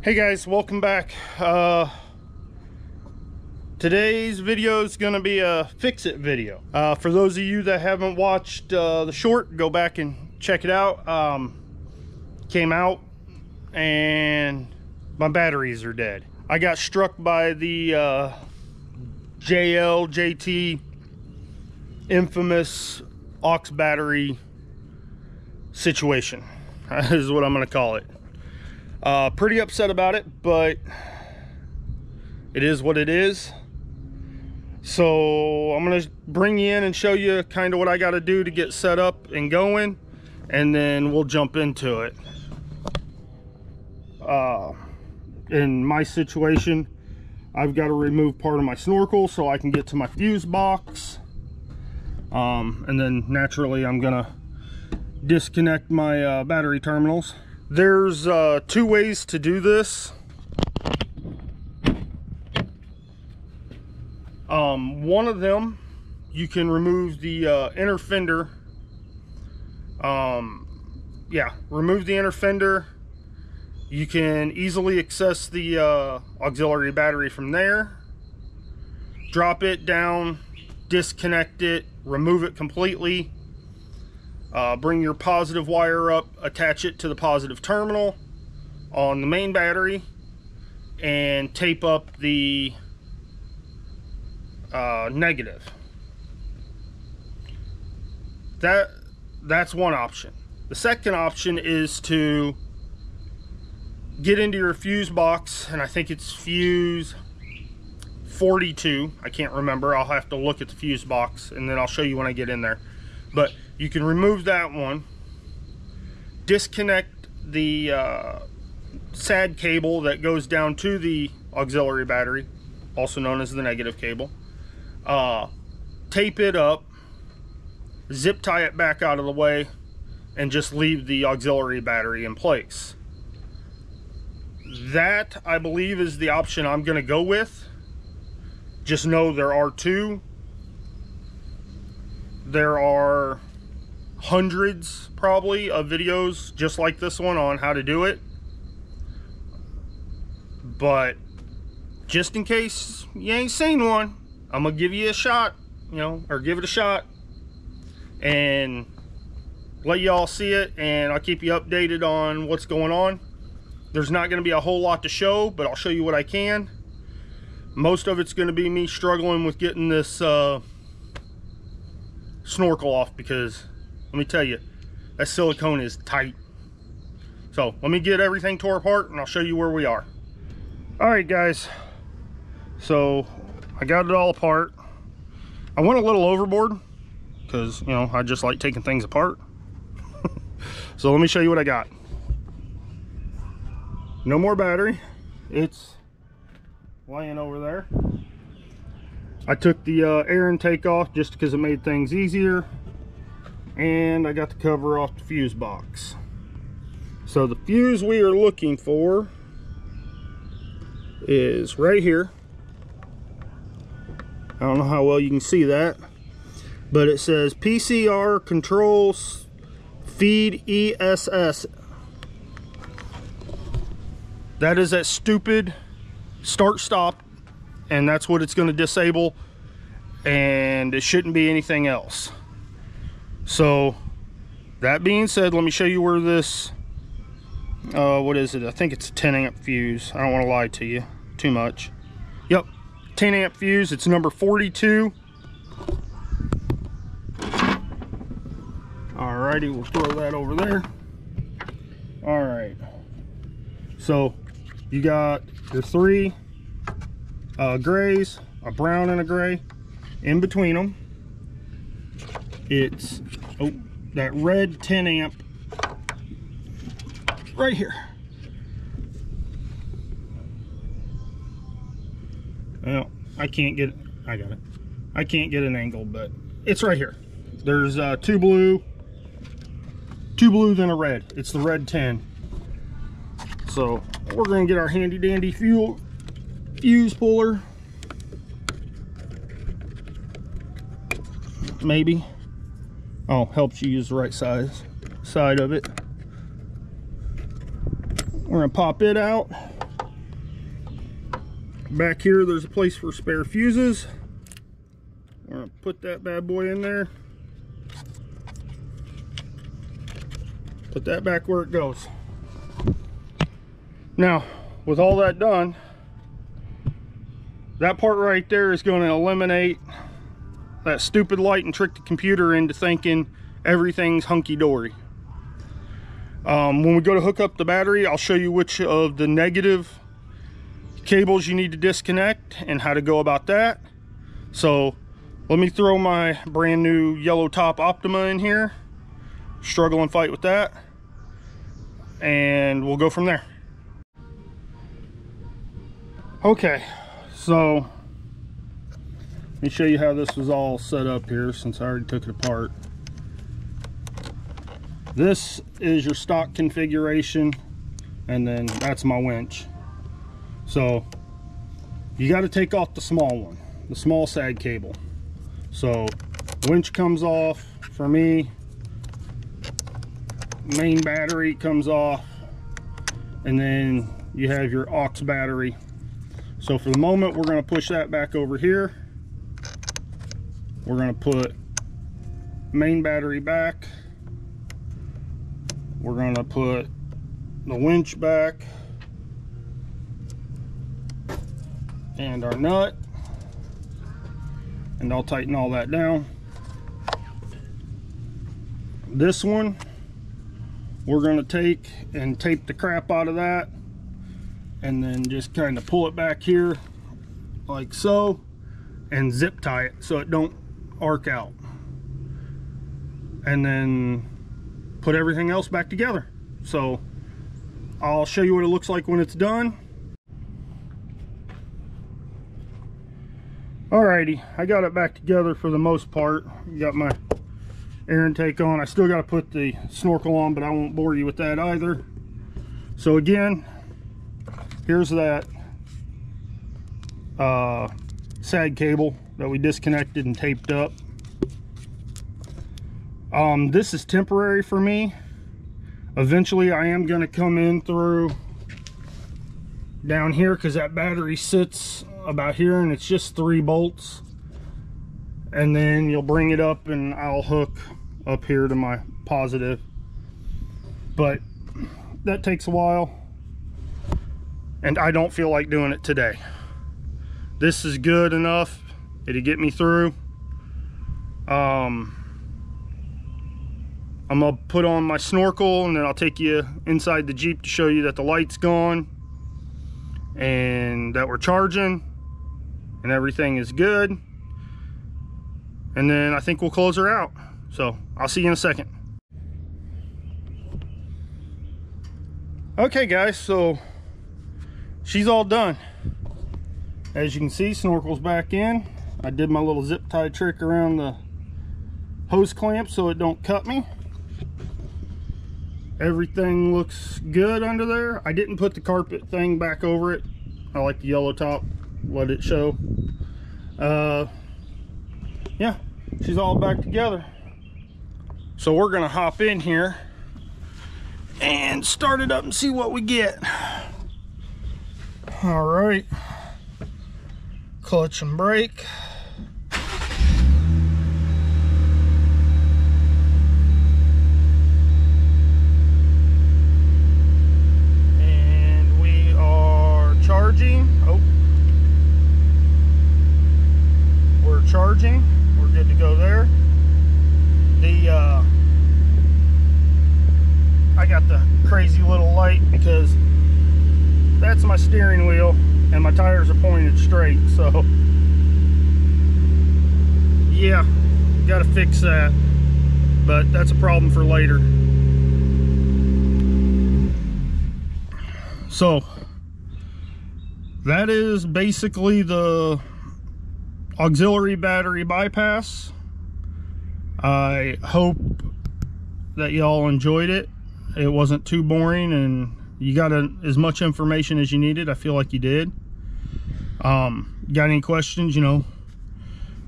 Hey guys, welcome back. Today's video is going to be a fix-it video. For those of you that haven't watched the short, go back and check it out. Came out and my batteries are dead. I got struck by the JT infamous aux battery situation is what I'm going to call it. Pretty upset about it, but it is what it is. So I'm gonna bring you in and show you kind of what I got to do to get set up and going, and then we'll jump into it. In my situation, I've got to remove part of my snorkel so I can get to my fuse box, and then naturally I'm gonna disconnect my battery terminals. There's two ways to do this. One of them, you can remove the inner fender. Remove the inner fender. You can easily access the auxiliary battery from there. Drop it down, disconnect it, remove it completely. Bring your positive wire up, attach it to the positive terminal on the main battery, and tape up the negative. That's one option. The second option is to get into your fuse box, and I think it's fuse 42. I can't remember. I'll have to look at the fuse box and then I'll show you when I get in there. But you can remove that one, disconnect the SAD cable that goes down to the auxiliary battery, also known as the negative cable, tape it up, zip tie it back out of the way, and just leave the auxiliary battery in place. That, I believe, is the option I'm going to go with. Just know there are two. There are hundreds probably of videos just like this one on how to do it, but just in case you ain't seen one, I'm gonna give you a shot, or give it a shot and let y'all see it, and I'll keep you updated on what's going on. There's not going to be a whole lot to show, but I'll show you what I can. Most of it's going to be me struggling with getting this snorkel off, because let me tell you, that silicone is tight. So let me get everything tore apart and I'll show you where we are. All right guys, so I got it all apart. I went a little overboard because I just like taking things apart. So let me show you what I got. No more battery, it's laying over there. I took the air intake off just because it made things easier, and I got the cover off the fuse box. So the fuse we are looking for is right here. I don't know how well you can see that, but it says PCR controls feed ESS. That is that stupid start stop, and that's what it's going to disable, and it shouldn't be anything else. So that being said, let me show you where this what is it? I think it's a 10 amp fuse. I don't want to lie to you too much. Yep, 10 amp fuse. It's number 42. Alrighty, we'll throw that over there. Alright, so you got your three grays, a brown and a gray. In between them, it's that red 10 amp right here. Well, I can't get it. I got it. I can't get an angle, but it's right here. There's two blue, then a red. It's the red 10. So we're gonna get our handy dandy fuse puller. Maybe. Oh, helps you use the right side of it. We're gonna pop it out. Back here, there's a place for spare fuses. We're gonna put that bad boy in there. Put that back where it goes. Now, with all that done, that part right there is going to eliminate that stupid light and trick the computer into thinking everything's hunky-dory. When we go to hook up the battery, I'll show you which of the negative cables you need to disconnect and how to go about that. So let me throw my brand new yellow top Optima in here, struggle and fight with that, and we'll go from there. Okay, so let me show you how this was all set up here, since I already took it apart. This is your stock configuration, and then that's my winch. So you got to take off the small one, the small sag cable. So winch comes off for me, main battery comes off, and then you have your aux battery. So for the moment, we're going to push that back over here. We're going to put main battery back. We're going to put the winch back and our nut, and I'll tighten all that down. This one we're going to take and tape the crap out of that, and then just kind of pull it back here like so, and zip tie it so it don't arc out, and then put everything else back together. So I'll show you what it looks like when it's done. Alrighty, I got it back together for the most part. Got my air intake on. I still got to put the snorkel on, but I won't bore you with that either. So again, here's that sag cable that we disconnected and taped up. This is temporary for me. Eventually I am going to come in through down here, because that battery sits about here and it's just 3 bolts, and then you'll bring it up and I'll hook up here to my positive, but that takes a while and I don't feel like doing it today. This is good enough. It'll get me through. I'm gonna put on my snorkel, and then I'll take you inside the Jeep to show you that the light's gone and that we're charging and everything is good, and then I think we'll close her out. So I'll see you in a second. Okay guys, so she's all done. As you can see, snorkel's back in. I did my little zip tie trick around the hose clamp so it don't cut me. Everything looks good under there. I didn't put the carpet thing back over it. I like the yellow top, let it show. Yeah, she's all back together. So we're gonna hop in here and start it up and see what we get. All right, clutch and brake. Charging, we're good to go there. I got the crazy little light because that's my steering wheel and my tires are pointed straight, so yeah, gotta fix that, but that's a problem for later. So that is basically the auxiliary battery bypass. I hope that y'all enjoyed it. It wasn't too boring and you got as much information as you needed. I feel like you did. Got any questions, you know,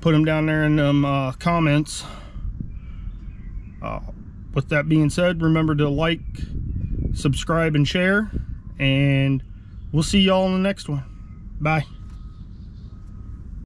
put them down there in them comments. With that being said, remember to like, subscribe, and share, and we'll see y'all in the next one. Bye.